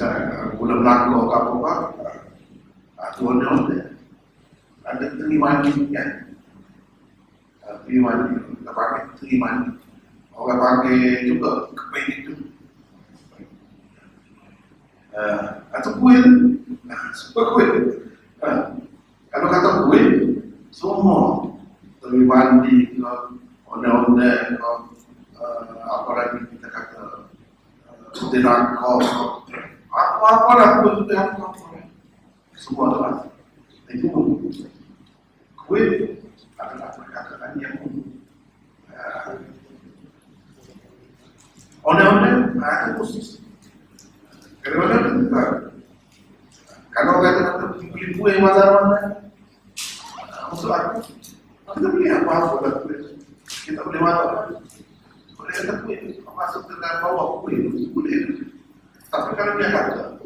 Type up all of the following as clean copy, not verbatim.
sekarang gula Melaka ke apa tu onda ada terima ni kan, terima ni kita pakai terima ni orang pakai juga kebaik itu atau kuih super kuih kalau kata kuih semua terima ni onda-onda apa lagi kita kata Denangkau, apa lah pun Denangkau, semua tu lah. Itu kuih adalah perkataan yang onda-onda ada khusus. Kalau kata beli kuih mana-mana, maksud aku, kita beli apa-apa kita beli mana? Boleh kata kuih, masuk ke dalam bawah kuih itu boleh. Tapi kalau dia kata,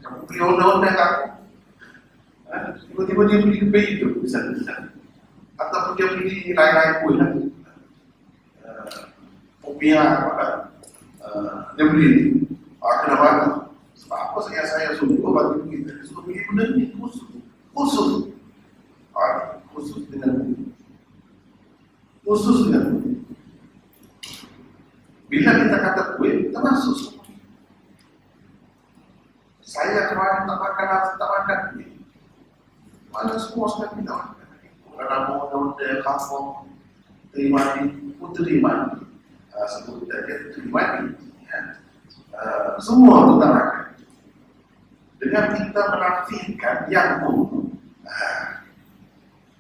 kamu beli onda-onda kamu, tiba-tiba dia beli kuih itu, bisa. Ataupun dia beli lain-lain kuih lagi. Popia apa dia beli itu. Kenapa? Sebab apa saya suruh bagi kuih, suruh beli benda ini khusus dengan kuih. Bila kita kata kuih, kita masuk semua. Saya kemarin tak makan kuih. Mana semua sudah kita makan. Kerana onda-onda, kampung, terima ni, terima ni. Sebut kita terima ni. Semua kita makan. Dengan kita menafikan yang umum,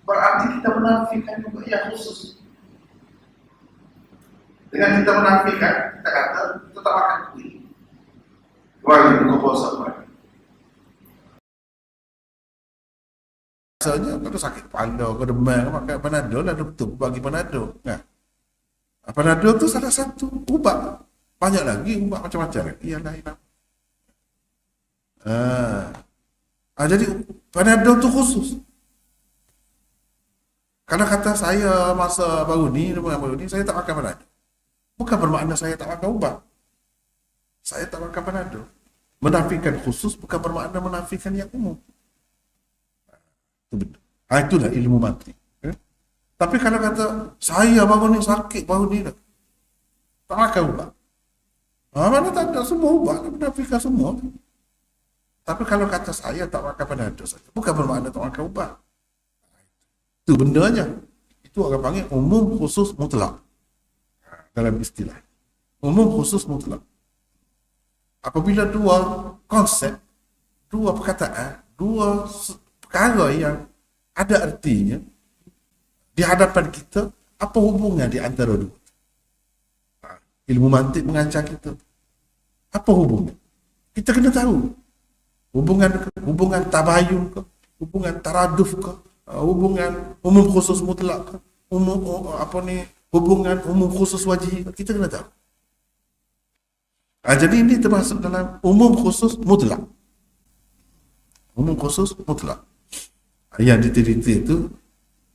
berarti kita menafikan juga yang khusus. Dengan kita menafikan, kita kata tetap makan kuih. Wajib buka puasa lagi. Biasanya kalau sakit kepala, kalau demam, makan Panadol lah doktor bagi Panadol. Nah, Panadol tu salah satu ubat. Banyak lagi ubat macam-macam lagi yang lain. Jadi Panadol tu khusus. Kalau kata saya masa baru ni, saya tak makan Panadol. Bukan bermakna saya tak makan ubat. Saya tak makan Panadol. Menafikan khusus bukan bermakna menafikan yang umum. Itu betul. Itulah ilmu mati. Tapi kalau kata saya baru ni sakit, baru ni dah tak makan ubat. Mana tak ada semua ubat, menafikan semua. Tapi kalau kata saya tak makan Panadol saja, bukan bermakna tak makan ubat. Itu bendanya. Itu orang panggil umum khusus mutlak. Dalam istilah umum khusus mutlak. Apabila dua konsep, dua perkataan, dua perkara yang ada artinya di hadapan kita, apa hubungan di antara dua? Ilmu mantik mengajar kita. Apa hubungan? Kita kena tahu hubungan tabayun ke, hubungan taraduf ke, hubungan umum khusus mutlak ke, hubungan umum khusus wajib, kita kena tahu. Jadi ini termasuk dalam umum khusus mutlak. Umum khusus mutlak. Yang detail-detail itu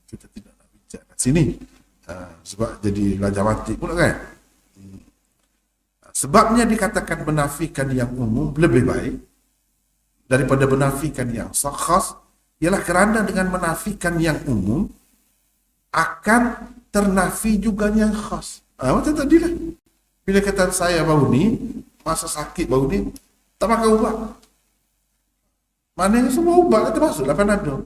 kita tidak nak bincang sini. Sebab jadi belajar mantik pula kan. Sebabnya dikatakan menafikan yang umum lebih baik daripada menafikan yang khas, ialah kerana dengan menafikan yang umum akan ternafi juga yang khas. Macam tadi lah. Bila kata saya baru ni, masa sakit baru ni, tak makan ubat. Maknanya semua ubat termasuk lah Panadol.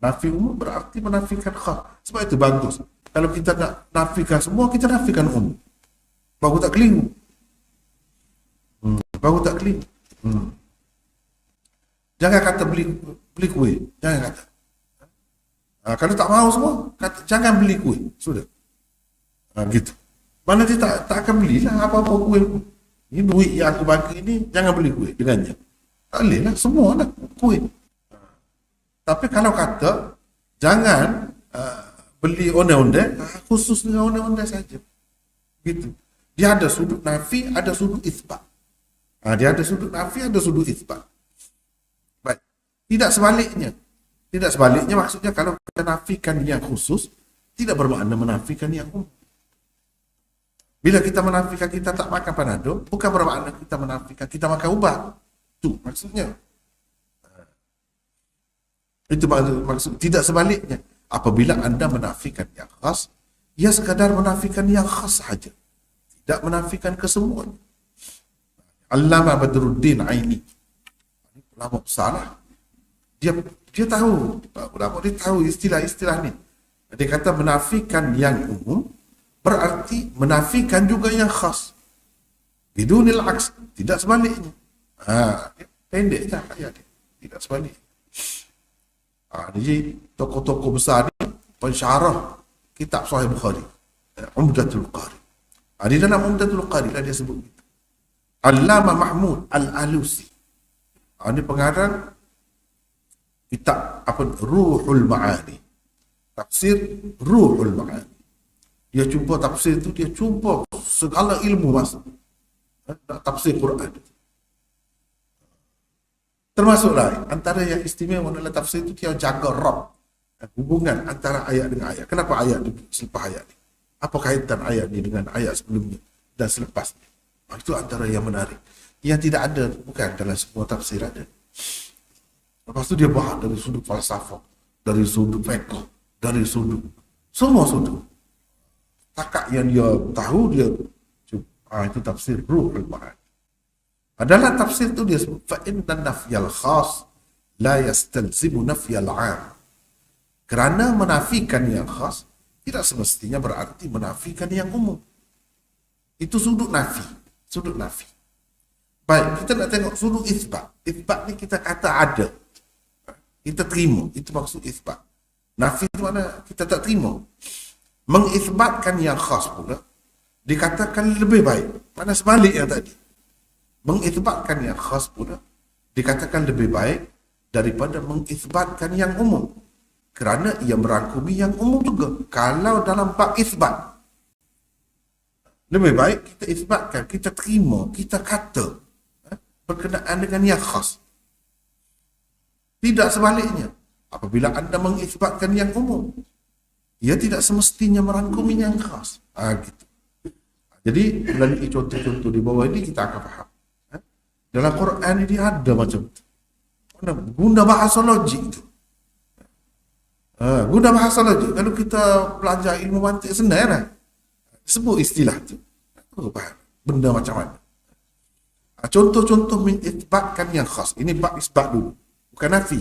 Nafi umum berarti menafikan khas. Sebab itu bagus. Kalau kita nak nafikan semua, kita nafikan umum. Baru tak keliru. Baru tak keliru. Jangan kata beli kuih. Jangan kata. Kalau tak mahu semua, kata, jangan beli kuih. Sudah. Gitu. Mana dia tak akan belilah apa-apa kuih. Ini duit yang aku bagi ni, jangan beli kuih dengannya. Tak boleh lah, semua lah kuih. Tapi kalau kata, jangan beli onda-onda, khusus dengan onda-onda saja. Gitu. Dia ada sudut nafi, ada sudut isbat. Dia ada sudut nafi, ada sudut isbat. Baik. Tidak sebaliknya. Tidak sebaliknya maksudnya kalau kita nafikan yang khusus, tidak bermakna menafikan yang umum. Bila kita menafikan kita tak makan panado, bukan bermakna kita menafikan kita makan ubat. Itu maksudnya. Itu maksud, tidak sebaliknya. Apabila anda menafikan yang khas, ia sekadar menafikan yang khas sahaja, tidak menafikan kesemuanya. Allama Badruddin Aini, ulama besar, dia tahu, ulama dia tahu istilah-istilah ni. Dia kata menafikan yang umum berarti menafikan juga yang khas. Bidunil aks, tidak sebaliknya. Pendek je ayat dia, tidak sebaliknya. Jadi tokoh-tokoh besar ni pensyarah kitab Sahih Bukhari, Umdatul Qari. Di dalam Umdatul Qari lah dia sebut gitu. Allama Mahmud Al-Alusi. Ini pengarang kitab Ruhul Ma'ani. Tafsir Ruhul Ma'ani. Dia jumpa tafsir itu, dia jumpa segala ilmu masuk. Tafsir Quran. Termasuklah antara yang istimewa dalam tafsir itu dia jaga rab, hubungan antara ayat dengan ayat. Kenapa ayat ini selepas ayat ini? Apa kaitan ayat ini dengan ayat sebelumnya dan selepasnya? Itu antara yang menarik. Yang tidak ada, bukan dalam semua tafsir ada. Lepas itu dia bahas dari sudut falsafah, dari sudut fiqh, dari sudut semua sudut. Takak yang dia tahu dia itu tafsir Ruhul Ma'ani. Adalah tafsir itu dia sebut fa'inna nafyal khas la yastalzimu nafyal 'am. Kerana menafikan yang khas tidak semestinya berarti menafikan yang umum. Itu sudut nafi, sudut nafi. Baik, kita nak tengok sudut isbat. Isbat ni kita kata ada, kita terima, itu maksud isbat. Nafi itu mana kita tak terima. Mengisbatkan yang khas pula dikatakan lebih baik. Mana sebalik yang tadi. Mengisbatkan yang khas pula dikatakan lebih baik daripada mengisbatkan yang umum, kerana ia merangkumi yang umum juga. Kalau dalam bab isbat, lebih baik kita isbatkan, kita terima, kita kata berkenaan dengan yang khas. Tidak sebaliknya. Apabila anda mengisbatkan yang umum, ia tidak semestinya merangkumi yang khas. Gitu. Jadi melalui contoh-contoh di bawah ini kita akan faham. Dalam Quran ini ada macam itu. Guna bahasa logik itu. Guna bahasa logik. Kalau kita belajar ilmu mantik senang lah. Sebut istilah itu. Benda macam mana. Contoh-contoh mengisbatkan yang khas. Ini bab isbat dulu. Bukan nafi.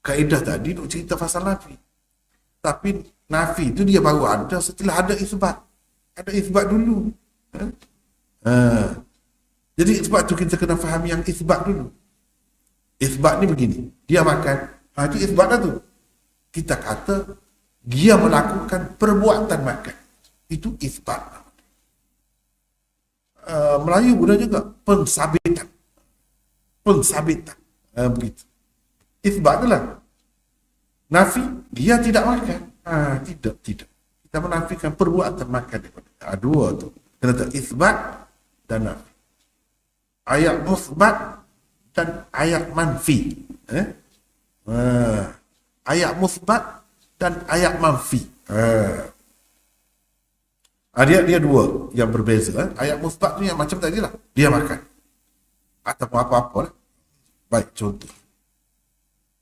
Kaedah tadi nak cerita pasal nafi. Tapi nafi itu dia baru ada setelah ada isbat. Ada isbat dulu. Jadi sebab tu kita kena faham yang isbat dulu. Isbat ni begini, dia makan, itu isbat dah tu. Kita kata dia melakukan perbuatan makan, itu isbat. Melayu guna juga pensabitan. Pensabitan. Begitu. Isbat tu lah. Nafi, dia tidak makan. Tidak. Kita menafikan perbuatan makan. Dua tu. Kena tahu isbat dan nafi. Ayat musbat dan ayat manfi. Ayat musbat dan ayat manfi. Dia dua yang berbeza. Ayat musbat tu yang macam tadi lah. Dia makan. Atau apa-apa lah. Baik, contoh.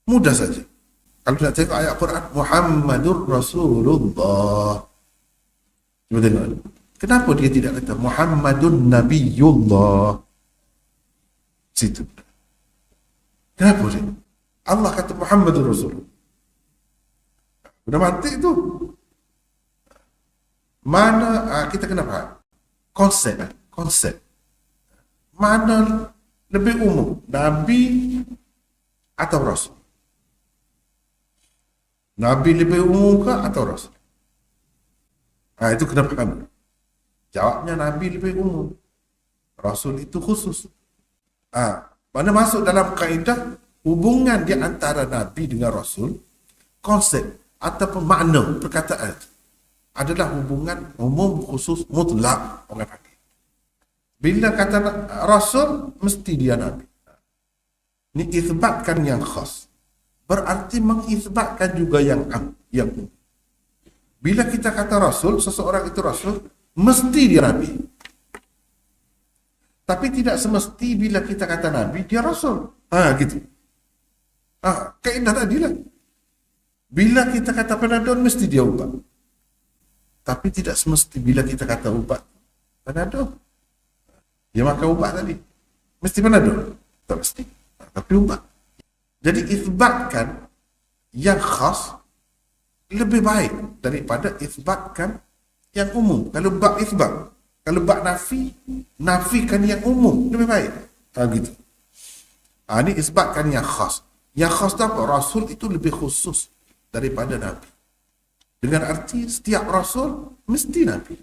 Mudah saja. Kalau nak tengok ayat Quran, Muhammadur Rasulullah. Cuba tengok. Kenapa dia tidak kata Muhammadun Nabiyullah? Situ. Kenapa dia? Allah kata Muhammadur Rasul. Sudah mantik tu. Mana kita kena faham? Konsep. Mana lebih umum? Nabi atau Rasul? Nabi lebih umum ke atau Rasul? Itu kena faham. Jawabnya Nabi lebih umum. Rasul itu khusus. Mana masuk dalam kaedah hubungan di antara Nabi dengan Rasul, konsep ataupun makna perkataan adalah hubungan umum khusus mutlak orang panggil. Bila kata Rasul, mesti dia Nabi. Ini isbatkan yang khas. Berarti mengisbatkan juga yang umum. Bila kita kata Rasul, seseorang itu Rasul, mesti dia Nabi. Tapi tidak semesti bila kita kata Nabi, dia Rasul. Gitu. Kaidah tadi lah. Bila kita kata Panadol, mesti dia ubat. Tapi tidak semesti bila kita kata ubat Panadol, dia makan ubat tadi. Mesti Panadol? Tak mesti. Tapi ubat. Jadi isbatkan yang khas lebih baik daripada isbatkan yang umum. Kalau bab isbat, kalau bab nafi, nafikan yang umum lebih baik. Gitu. Ini isbatkan yang khas. Yang khas tu apa? Rasul itu lebih khusus daripada Nabi. Dengan arti setiap Rasul mesti Nabi.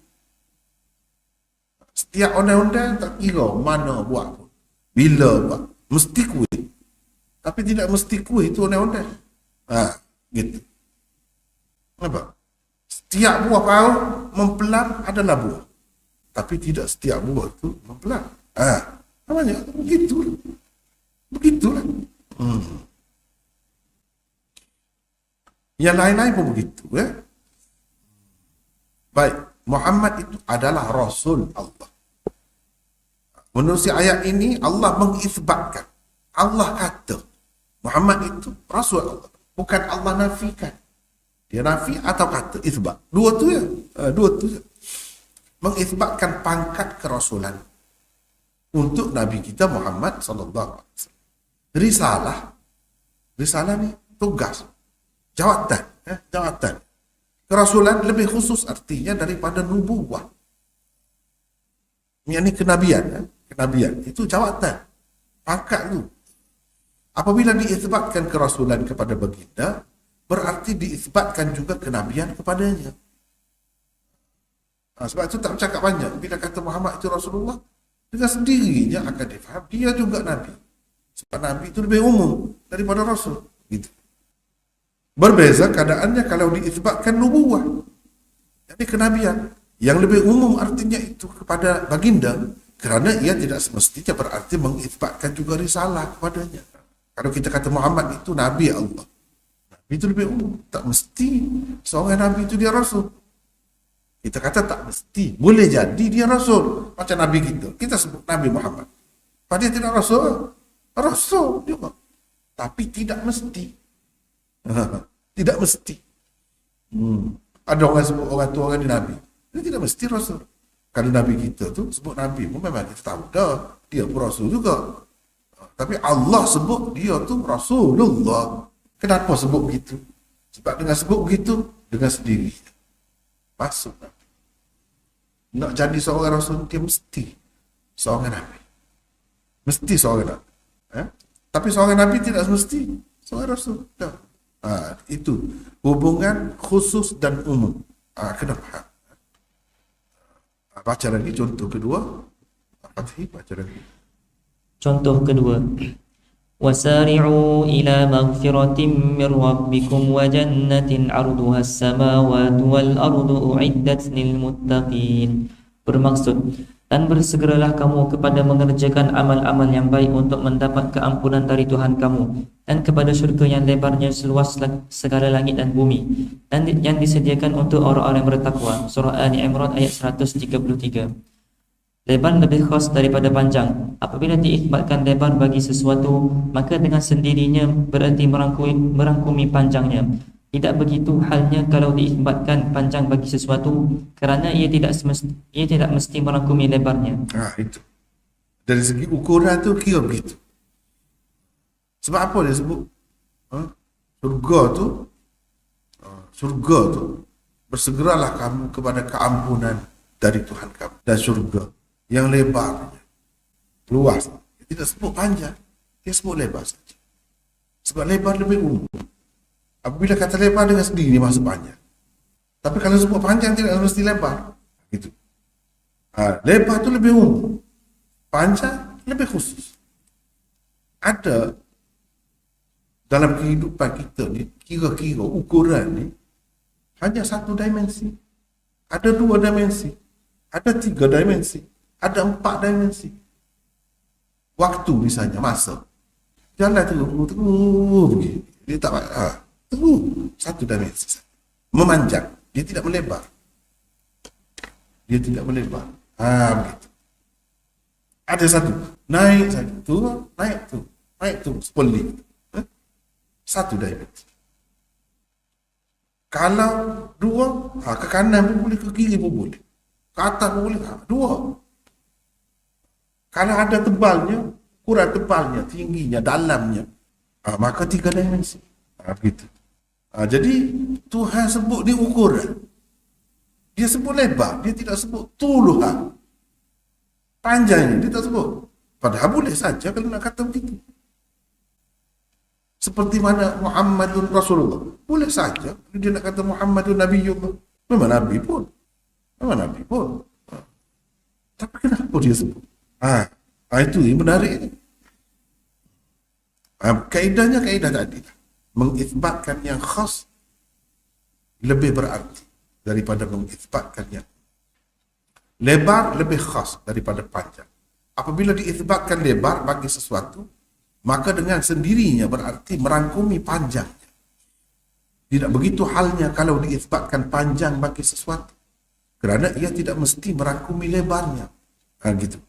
Setiap undang-undang tak kira mana buat pun, bila buat, mesti kuih. Tapi tidak mesti kuih itu undang-undang. Gitu. Apa? Setiap buah pau mempelam adalah buah. Tapi tidak setiap buah itu mempelam. Namanya begitu. Begitulah. Yang lain-lain pun begitu. Baik, Muhammad itu adalah Rasul Allah. Menurut ayat ini, Allah mengisbatkan. Allah kata, Muhammad itu Rasul Allah. Bukan Allah nafikan. Dia nafi atau kata, isbat. Dua tu ya. Dua tu ya. Mengisbatkan pangkat kerasulan untuk Nabi kita Muhammad sallallahu alaihi wasallam. Risalah ni tugas, jawatan, jawatan. Kerasulan lebih khusus artinya daripada nubuwah. Yang ni kenabian, kenabian itu jawatan, pangkat tu. Apabila diisbatkan kerasulan kepada baginda, berarti diisbatkan juga kenabian kepadanya. Sebab itu tak bercakap banyak. Bila kata Muhammad itu Rasulullah, dengan sendirinya akan difaham dia juga Nabi. Sebab Nabi itu lebih umum daripada Rasul. Gitu. Berbeza keadaannya kalau diisbatkan nubuwah. Jadi kenabian yang lebih umum artinya itu kepada baginda, kerana ia tidak semestinya berarti mengisbatkan juga risalah kepadanya. Kalau kita kata Muhammad itu Nabi Allah, Nabi itu lebih umum. Tak mesti seorang Nabi itu dia Rasul. Kita kata tak mesti. Boleh jadi dia Rasul. Macam Nabi kita. Kita sebut Nabi Muhammad. Padahal tidak Rasul. Rasul juga. Tapi tidak mesti. Tidak mesti. Ada orang sebut orang tu orang ni Nabi. Dia tidak mesti Rasul. Kalau Nabi kita tu sebut Nabi, memang kita tahu dah. Dia pun Rasul juga. Tapi Allah sebut dia tu Rasulullah. Kenapa sebut begitu? Sebab dengan sebut begitu, dengan sendiri masuk. Nak jadi seorang Rasul, dia mesti seorang Nabi. Mesti seorang Nabi. Tapi seorang Nabi tidak mesti seorang Rasul. Itu hubungan khusus dan umum. Kenapa? Baca lagi contoh kedua. Fathi, baca lagi. Contoh kedua. وَسَارِعُوا إِلَى مَغْفِرَةٍ مِّن رَّبِّكُمْ وَجَنَّةٍ عَرْضُهَا السَّمَاوَاتُ وَالْأَرْضُ أُعِدَّتْ لِلْمُتَّقِينَ. Bermaksud, dan bersegeralah kamu kepada mengerjakan amal-amal yang baik untuk mendapat keampunan dari Tuhan kamu, dan kepada syurga yang lebarnya seluas segala langit dan bumi, dan yang disediakan untuk orang-orang yang bertakwa. Surah Ali Imran ayat 133. Lebar lebih khas daripada panjang. Apabila diikbatkan lebar bagi sesuatu, maka dengan sendirinya berarti merangkumi panjangnya. Tidak begitu halnya kalau diikbatkan panjang bagi sesuatu, kerana ia tidak mesti merangkumi lebarnya. Itu. Dari segi ukuran tu kira begitu. Sebab apa dia sebut? Surga tu bersegeralah kamu kepada keampunan dari Tuhan kamu, dan surga yang lebar, luas. Dia tidak sebut panjang, dia sebut lebar saja. Sebab lebar lebih umum. Apabila kata lebar dengan sendiri masuk panjang. Tapi kalau sebut panjang tidak mesti lebar. Gitu. Lebar itu lebih umum, panjang lebih khusus. Ada dalam kehidupan kita ni, kira-kira ukuran ni hanya satu dimensi. Ada dua dimensi. Ada tiga dimensi. Ada 4 dimensi. Waktu misalnya, masa. Jalan terus pergi. Dia tak terus satu dimensi. Memanjang. Dia tidak melebar. dia tidak melebar. Begitu. Ada satu, naik satu, turun, naik tu, sepuluh. Satu diabetes. Kalau dua, ke kanan pun boleh, ke kiri pun boleh, ke atas pun boleh, dua. Kalau ada tebalnya, kurang tebalnya, tingginya, dalamnya, maka 3 dimensi. Begitu. Jadi Tuhan sebut dia ukuran. Dia sebut lebar, dia tidak sebut tuluhan. Panjangnya dia tak sebut. Padahal boleh saja kalau nak kata begitu. Seperti mana Muhammadun Rasulullah. Boleh saja dia nak kata Muhammadun Nabiyullah. Memang Nabi pun. Tapi kenapa dia sebut? Itu yang menarik. Kaedahnya kaedah tadi. Mengisbatkan yang khas lebih berarti daripada mengisbatkan yang lebar lebih khas daripada panjang. Apabila diisbatkan lebar bagi sesuatu, maka dengan sendirinya berarti merangkumi panjangnya. Tidak begitu halnya kalau diisbatkan panjang bagi sesuatu, kerana ia tidak mesti merangkumi lebarnya. Gitu.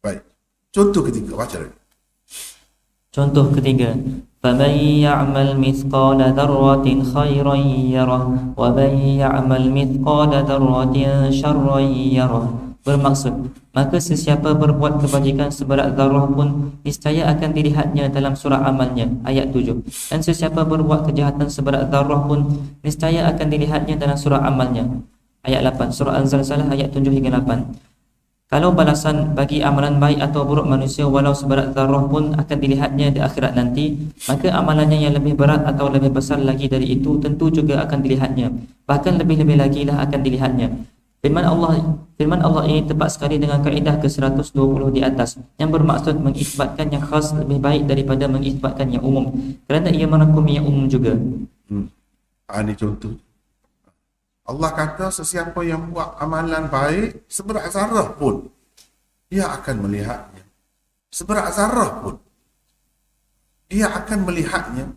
Baik. Contoh ketiga, baca lagi. Contoh ketiga, فَمَنْ يَعْمَلْ مِثْقَالَ ذَرَّةٍ خَيْرًا يَرَهُ وَمَنْ يَعْمَلْ مِثْقَالَ ذَرَّةٍ شَرًّا يَرَهُ. Bermaksud, maka sesiapa berbuat kebajikan seberat zarah pun niscaya akan dilihatnya dalam surah amalnya, ayat 7. Dan sesiapa berbuat kejahatan seberat zarah pun niscaya akan dilihatnya dalam surah amalnya, ayat 8. Surah Al-Zalzalah ayat 7 hingga 8. Kalau balasan bagi amalan baik atau buruk manusia walau seberat zarah pun akan dilihatnya di akhirat nanti, maka amalannya yang lebih berat atau lebih besar lagi dari itu tentu juga akan dilihatnya. Bahkan lebih-lebih lagi lah akan dilihatnya. Firman Allah ini tepat sekali dengan kaedah ke-120 di atas, yang bermaksud mengisbatkan yang khas lebih baik daripada mengisbatkan yang umum, kerana ia merangkumi yang umum juga. Ini contoh. Allah kata sesiapa yang buat amalan baik seberat zarah pun dia akan melihatnya. Seberat zarah pun dia akan melihatnya.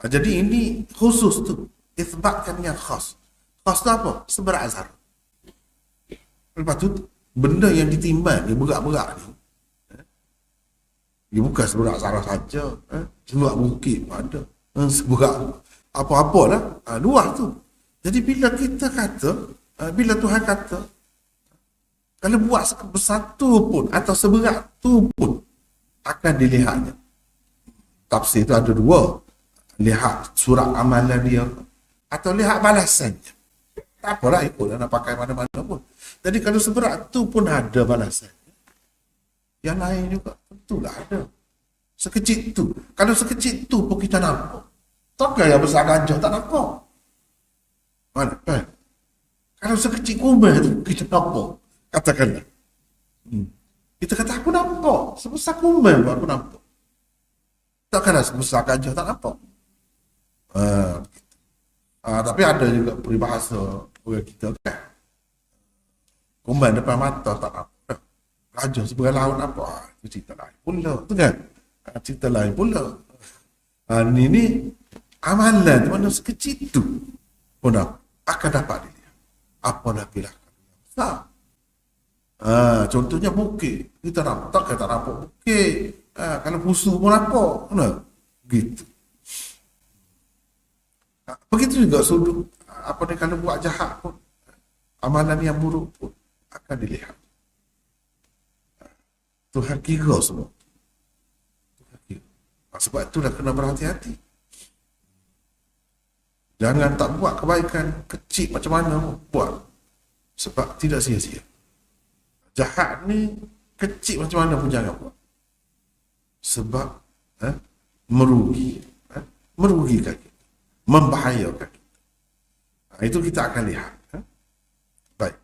Jadi ini khusus tu, isbatkan yang khas. Khas tu apa? Seberat zarah. Lepas tu benda yang ditimbang, dia berat-berat ni, dia bukan seberat zarah saja, seberat bukit pun ada, seberat apa-apalah, luar tu. Jadi bila kita kata, bila Tuhan kata, kalau buat sebesar tu pun atau seberat tu pun akan dilihatnya. Tafsir tu ada dua. Lihat surat amalan dia atau lihat balasannya. Tak apalah, ikut nak pakai mana-mana pun. Jadi kalau seberat tu pun ada balasannya, yang lain juga tentulah ada. Sekecil tu. Kalau sekecil tu pun kita nampak, takkan yang besar gajah tak nampak. Mana? Kalau sekecil kumel tu kita nampak. Katakanlah. Kita kata aku nampak. Sebesar kumel pun aku nampak. Takkanlah sebesar gajah tak nampak. Tapi ada juga peribahasa orang kita kan. Kumel depan mata tak nampak. Gajah sebelah laut nampak. Itu cerita lain pula. Tu kan? Cerita lain pula. Ini amalan mana sekecil itu pun akan dapat dilihat. Apalagi lah besar. Contohnya bukit, kita nampak tak nampak bukit. Kalau pusu pun nampak, gitu. Begitu juga sudut kalau buat jahat pun, amalan yang buruk pun akan dilihat. Tuhan kira semua. Tuhan kira. Sebab itulah kena berhati-hati. Jangan tak buat kebaikan kecil macam mana pun buat. Sebab tidak sia-sia. Jahat ni kecil macam mana pun jangan buat. Sebab merugikan kita. Membahayakan kita. Itu kita akan lihat. Baik.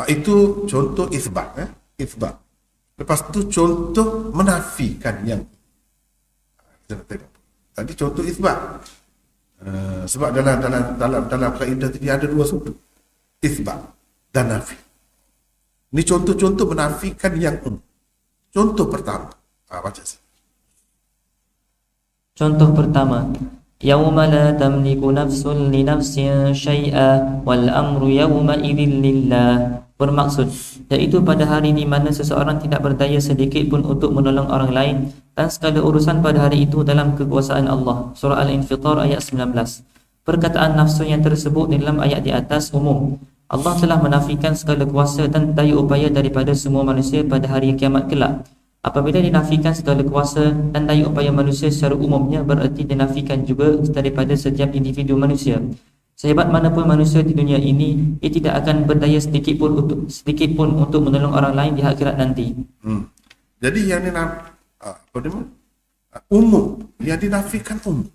Itu contoh isbat. Isbat. Lepas tu contoh menafikan yang kita nak tengok. Tadi contoh isbat. Sebab dalam kaedah tadi ada dua sudut. Isbat dan nafi. Ini contoh-contoh menafikan yang umum. Contoh pertama. Baca sini. Contoh pertama, يوم لا تملك نفس لنفس شيئا والأمر يومئذ لله. Bermaksud, yaitu pada hari di mana seseorang tidak berdaya sedikit pun untuk menolong orang lain dan segala urusan pada hari itu dalam kekuasaan Allah. Surah Al-Infitar ayat 19. Perkataan nafsu yang tersebut dalam ayat di atas umum. Allah telah menafikan segala kuasa dan daya upaya daripada semua manusia pada hari kiamat kelak. Apabila dinafikan segala kuasa dan daya upaya manusia secara umumnya, berarti dinafikan juga daripada setiap individu manusia. Sehebat manapun manusia di dunia ini, ia tidak akan berdaya sedikit pun untuk menolong orang lain di akhirat nanti. Jadi yang umum, yang dinafikan umum.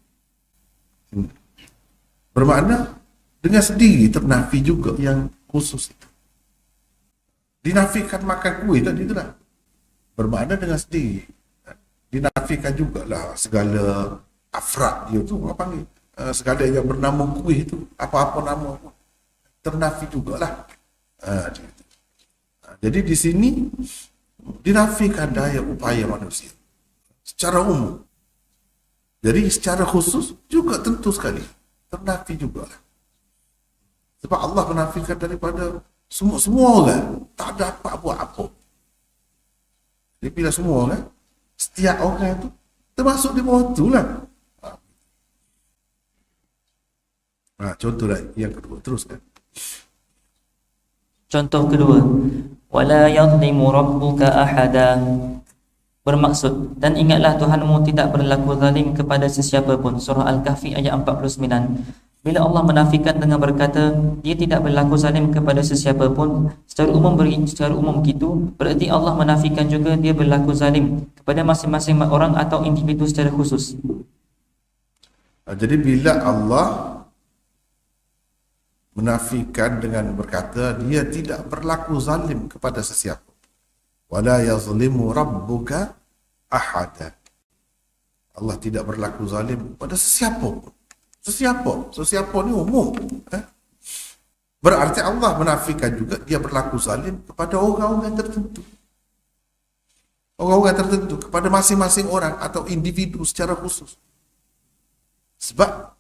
Bermakna dengan sendiri ternafi juga yang khusus itu. Dinafikan makan kuih tadi itulah. Bermakna dengan sendiri dinafikan jugalah segala afrad dia tu orang panggil. Segala yang bernama kuih itu, apa-apa nama pun ternafi jugalah. Jadi di sini dinafikan daya upaya manusia secara umum. Jadi secara khusus juga tentu sekali ternafi jugalah. Sebab Allah menafikan daripada semua orang, tak dapat buat apa. Jadi bila semua orang, setiap orang itu termasuk di bawah tu lah. Contoh lah yang kedua, teruskan. Contoh kedua, wala yadhlimu rabbuka ahada. Bermaksud, dan ingatlah Tuhanmu tidak berlaku zalim kepada sesiapa pun. Surah Al-Kahfi ayat 49. Bila Allah menafikan dengan berkata dia tidak berlaku zalim kepada sesiapa pun, secara umum gitu, berarti Allah menafikan juga dia berlaku zalim kepada masing-masing orang atau individu secara khusus. Jadi bila Allah menafikan dengan berkata dia tidak berlaku zalim kepada sesiapa, wala yazlimu rabbuka ahada, Allah tidak berlaku zalim pada sesiapa pun. Sesiapa ni umum. Berarti Allah menafikan juga dia berlaku zalim kepada orang-orang tertentu. Orang-orang tertentu, kepada masing-masing orang atau individu secara khusus. Sebab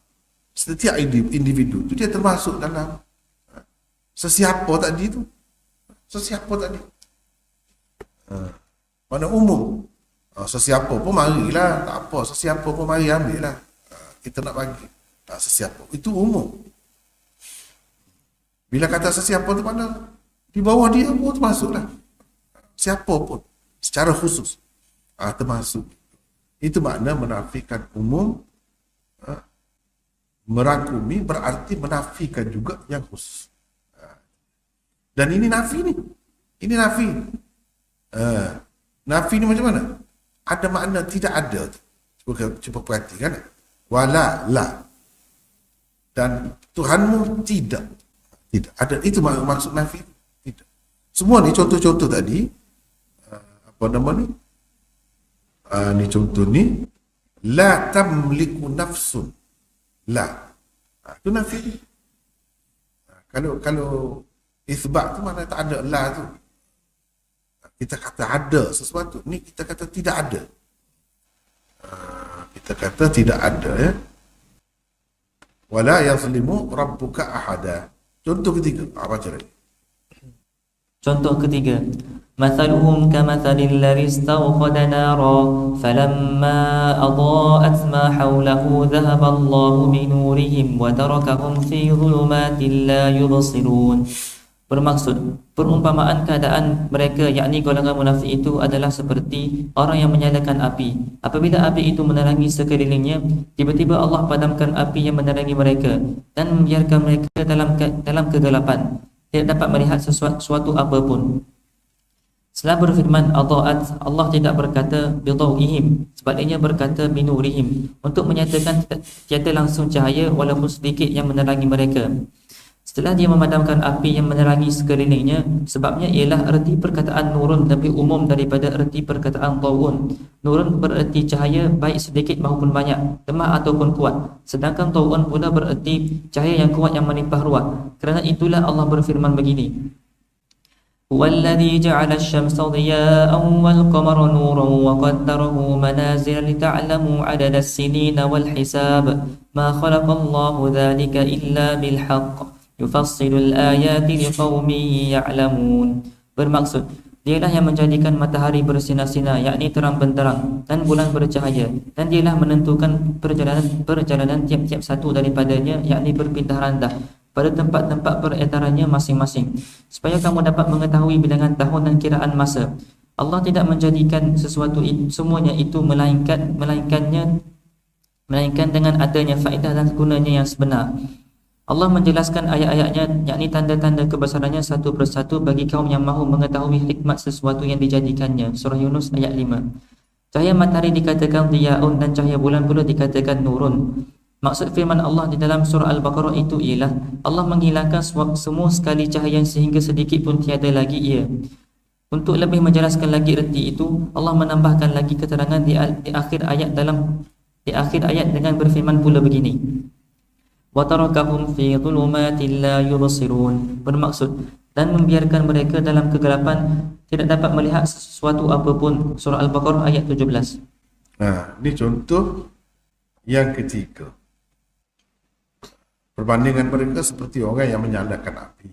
setiap individu itu dia termasuk dalam sesiapa tadi itu. Sesiapa tadi. Mana umum. Sesiapa pun marilah, tak apa, sesiapa pun mari ambil lah. Kita nak bagi. Sesiapa itu umum. Bila kata sesiapa tu mana di bawah dia pun termasuklah. Siapa pun secara khusus termasuk. Itu makna menafikan umum, merangkumi berarti menafikan juga yang khusus. Dan ini nafi ni. Ini nafi. Nafi ni macam mana? Ada makna tidak ada. Cuba perhatikan. Wala la. Dan Tuhanmu tidak ada. Itu maksud nafi. Tidak. Semua ni contoh-contoh tadi, apa nama ni? Ni contoh ni, la tamliku nafsun. La. Itu nafi. Kalau isbat tu mana tak ada la tu. Kita kata ada sesuatu, ni kita kata tidak ada. Kita kata tidak ada, ya. Wala yazlimu rabbuka ahada. Contoh ketiga, baca lagi. Contoh ketiga, mathaluhum kamathalil ladzi istawqada nara falamma adaa'at ma hawlahu dhahaba Allahu bi nurihim wa tarakahum fi dhulumatin la yubsirun. Bermaksud, perumpamaan keadaan mereka, yakni golongan munafik itu adalah seperti orang yang menyalakan api. Apabila api itu menerangi sekelilingnya, tiba-tiba Allah padamkan api yang menerangi mereka dan membiarkan mereka dalam kegelapan, tidak dapat melihat sesuatu apapun. Setelah berfirman adaat, Allah tidak berkata bidawihim, sebaliknya berkata binurihim, untuk menyatakan tiada langsung cahaya walaupun sedikit yang menerangi mereka. Setelah dia memadamkan api yang menerangi sekelilingnya, sebabnya ialah erti perkataan nurun lebih umum daripada erti perkataan tawun. Nurun bererti cahaya baik sedikit maupun banyak, lemah ataupun kuat. Sedangkan tawun pula bererti cahaya yang kuat yang menimpah ruah. Kerana itulah Allah berfirman begini, هو الذي جعل الشمس ضياء والقمر نورا وقدره منازل لتعلموا عدد السنين والحساب ما خلق الله ذلك إلا بالحق يفصل الآيات لقوم يعلمون. Bermaksud, dialah yang menjadikan matahari bersinar-sinar, yakni terang benderang, dan bulan bercahaya, dan dialah menentukan perjalanan tiap-tiap satu daripadanya, yakni berpindah randah pada tempat-tempat beredarannya masing-masing, supaya kamu dapat mengetahui bilangan tahun dan kiraan masa. Allah tidak menjadikan sesuatu semuanya itu melainkan dengan adanya faedah dan gunanya yang sebenar. Allah menjelaskan ayat-ayatnya, yakni tanda-tanda kebesarannya satu persatu bagi kaum yang mahu mengetahui hikmat sesuatu yang dijadikannya. Surah Yunus ayat 5. Cahaya matahari dikatakan diyaun dan cahaya bulan pula dikatakan nurun. Maksud firman Allah di dalam surah Al-Baqarah itu ialah Allah menghilangkan semua sekali cahaya sehingga sedikit pun tiada lagi ia. Untuk lebih menjelaskan lagi erti itu, Allah menambahkan lagi keterangan di akhir ayat dengan berfirman pula begini. Wa tarakahum fi dhulumatin la yubsirun. Bermaksud, dan membiarkan mereka dalam kegelapan tidak dapat melihat sesuatu apapun. Surah Al-Baqarah ayat 17. Nah, ini contoh yang ketiga. Perbandingan mereka seperti orang yang menyalakan api.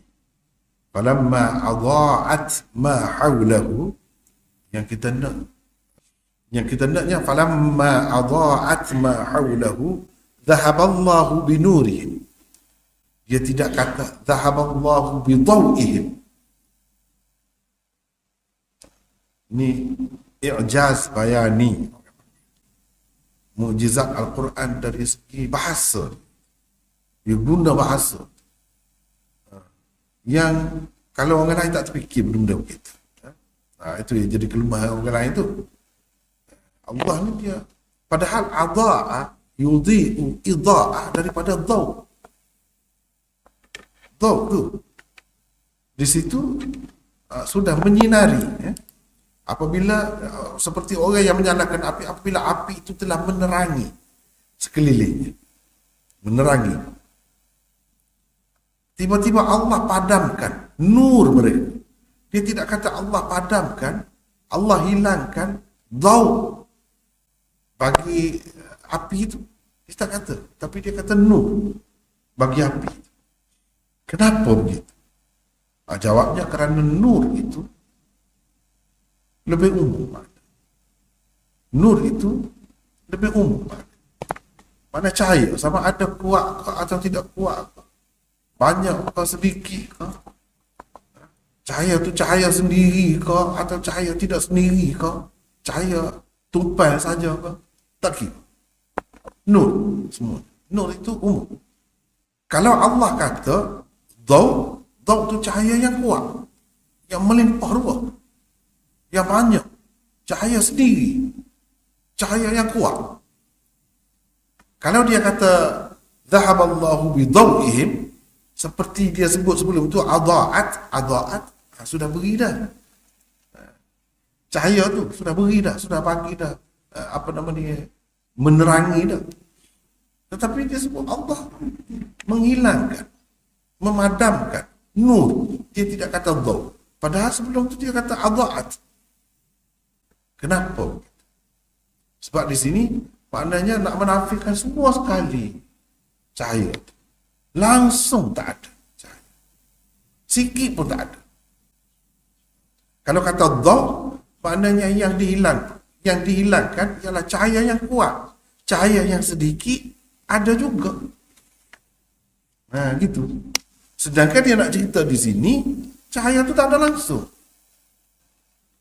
Falamma adha'at ma hawlahu, yang kita naknya falamma adha'at ma hawlahu dhahaballahu binurihim. Dia tidak kata dhahaballahu bidawihim. Ini i'jaz bayani, mukjizat Al-Quran dari segi bahasa. Dia guna bahasa yang kalau orang lain tak terfikir benda begitu. Itu yang jadi kelemahan orang lain tu. Allah ni dia, padahal adha'a yudhi'u idha'ah daripada dhaw. Dhaw tu di situ sudah menyinari. Apabila seperti orang yang menyalakan api, apabila api itu telah menerangi sekelilingnya, menerangi, tiba-tiba Allah padamkan nur mereka. Dia tidak kata Allah padamkan, Allah hilangkan dhaw bagi api itu. Dia tak kata, tapi dia kata nur bagi api itu. Kenapa begitu? Jawabnya kerana nur itu lebih umum. Nur itu lebih umum. Mana cahaya, sama ada kuat atau tidak kuat, banyak atau sedikit ke, cahaya tu cahaya sendiri ke atau cahaya tidak sendiri ke, cahaya tupai saja ke, tak kira. Nur semua. Nur itu umum. Kalau Allah kata dhaw tu cahaya yang kuat, yang melimpah ruah, yang banyak, cahaya sendiri, cahaya yang kuat. Kalau dia kata dhahaballahu bidawihim, seperti dia sebut sebelum itu, adha'at sudah beri dah. Cahaya tu sudah beri dah, sudah bagi dah, menerangi dah. Tetapi dia sebut Allah menghilangkan, memadamkan nur. Dia tidak kata dhaw. Padahal sebelum itu dia kata adha'at. Kenapa? Sebab di sini maknanya nak menafikan semua sekali cahaya itu. Langsung tak ada cahaya. Sikit pun tak ada. Kalau kata dhaw, maknanya yang dihilangkan ialah cahaya yang kuat. Cahaya yang sedikit ada juga. Gitu. Sedangkan dia nak cerita di sini, cahaya tu tak ada langsung.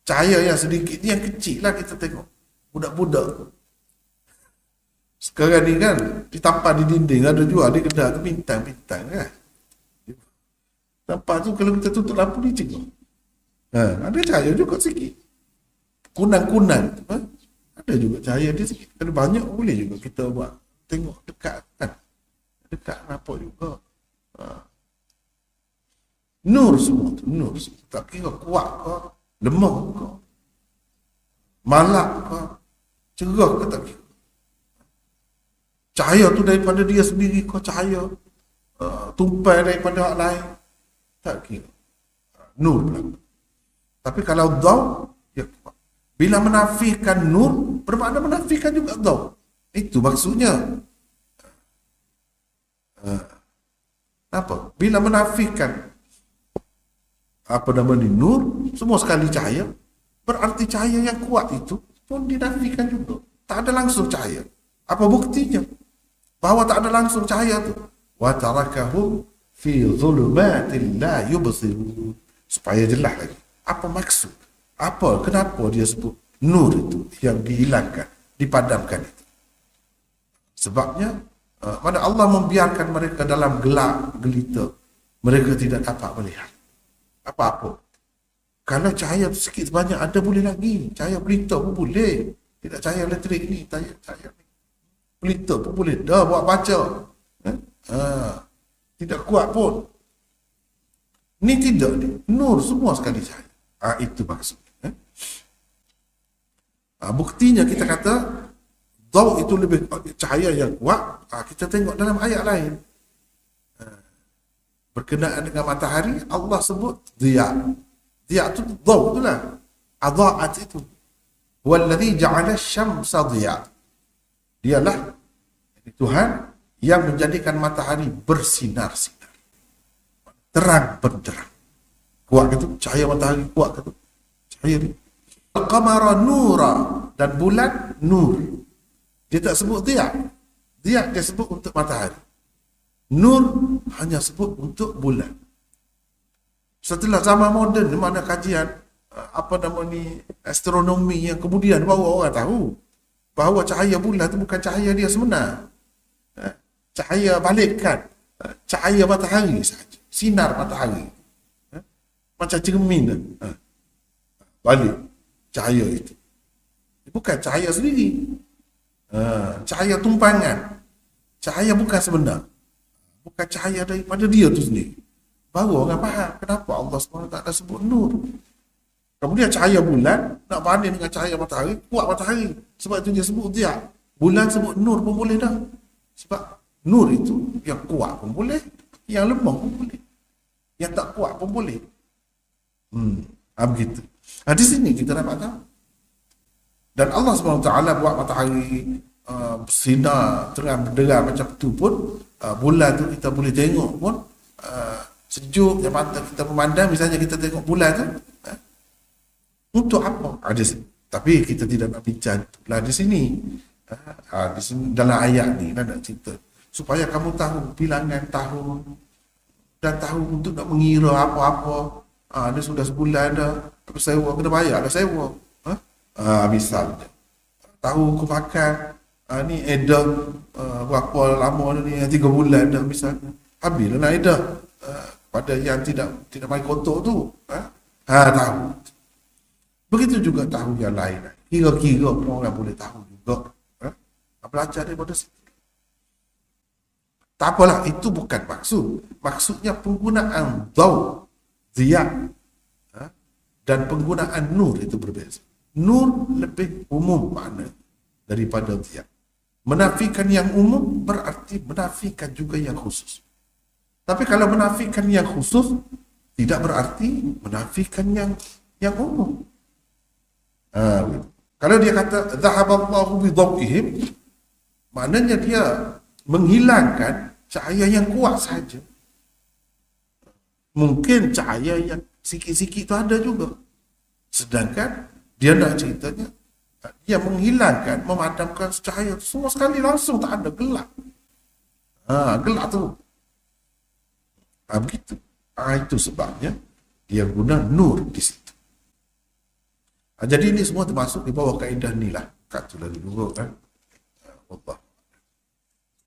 Cahaya yang sedikit ni yang kecil lah kita tengok. Budak-budak sekarang ni kan, ditampar di dinding, ada jual di kedai tu bintang-bintang kan. Tampar tu kalau kita tutup lampu ni cekak. Ada cahaya juga sikit. Kunang-kunang tu, ada juga cahaya dia sikit. Kalau banyak boleh juga kita buat. Tengok dekat kan. Dekat nampak juga. Nur semua tu, nur semua. Tak kira kuat ke, lemah ke, malak ke, cerah ke, tak kira. Cahaya tu daripada dia sendiri ke, cahaya tumpai daripada orang lain, tak kira. Nur pula. Tapi kalau daw, ya kuat. Bila menafikan nur, bermakna menafikan juga daw. Itu maksudnya. Apa? Bila menafikan apa namanya nur, semua sekali cahaya, berarti cahaya yang kuat itu pun dinafikan juga. Tak ada langsung cahaya. Apa buktinya? Bahwa tak ada langsung cahaya itu. Wa tarakahum fi dhulumatin la yubsirun. Supaya jelas lagi. Apa maksud? Apa? Kenapa dia sebut nur itu yang dihilangkan, dipadamkan itu? Sebabnya mana Allah membiarkan mereka dalam gelap gelita. Mereka tidak dapat melihat apa-apa. Kalau cahaya sikit sebanyak ada boleh lagi. Cahaya pelita pun boleh. Tidak cahaya elektrik ni, cahaya ni. Pelita pun boleh. Dah buat baca. Tidak kuat pun. Ni tidak ni. Nur semua sekali cahaya. Itu maksudnya. Buktinya kita kata daw itu lebih cahaya yang kuat. Kita tengok dalam ayat lain. Berkenaan dengan matahari, Allah sebut diya. Diya itu daw itulah. Adha'at itu. Wallazi ja'ala syamsa diya. Dialah Tuhan yang menjadikan matahari bersinar-sinar. Terang benderang. Kuat itu cahaya matahari, kuat itu cahaya ni. Al-qamara nura, dan bulan nur. Dia tak sebut diya. Diya dia sebut untuk matahari. Nur hanya sebut untuk bulan. Setelah zaman moden, di mana kajian apa nama ni astronomi yang kemudian baru orang tahu bahawa cahaya bulan itu bukan cahaya dia sebenar. Cahaya balikkan cahaya matahari saja, sinar matahari. Macam cermin balik cahaya itu. Bukan cahaya sendiri. Cahaya tumpangan. Cahaya bukan sebenar. Bukan cahaya daripada dia tu sendiri. Baru orang faham kenapa Allah SWT sebut nur. Kemudian cahaya bulan nak banding dengan cahaya matahari, kuat matahari. Sebab itu dia sebut dia. Bulan sebut nur pun boleh dah. Sebab nur itu yang kuat pun boleh, yang lemah pun boleh, yang tak kuat pun boleh. Begitu. Di sini kita dapat tahu. Dan Allah SWT buat matahari bersinar terang benderang macam tu pun. Bulan tu kita boleh tengok pun sejuk, yang mata kita memandang, misalnya kita tengok bulan tu untuk apa? Tapi kita tidak nak bincang lah di sini. Di sini dalam ayat ni nak cerita supaya kamu tahu bilangan tahun dan tahu untuk nak mengira apa-apa. Dia sudah sebulan dah, tapi sewa kena bayar dah sewa. Misalnya tahu kepakan ni edah berapa lama ni, 3 bulan dah misalnya. Habislah nak edah pada yang tidak main kotor tu. Tahu. Begitu juga tahu yang lain. Kira-kira pun orang boleh tahu juga. Belajar daripada situ. Tak apalah, itu bukan maksud. Maksudnya penggunaan daw, diya, dan penggunaan nur itu berbeza. Nur lebih umum makna daripada diya. Menafikan yang umum berarti menafikan juga yang khusus. Tapi kalau menafikan yang khusus tidak berarti menafikan yang umum. Kalau dia kata zahaballahu bidawihim, maknanya dia menghilangkan cahaya yang kuat saja. Mungkin cahaya yang sikit-sikit itu ada juga. Sedangkan dia nak ceritanya dia menghilangkan, memadamkan cahaya itu semua sekali langsung, tak ada gelap. Gelap tu. Begitu. Itu sebabnya dia guna nur di situ. Jadi ini semua termasuk di bawah kaedah ni lah. Kat tu lalu dulu kan. Allah.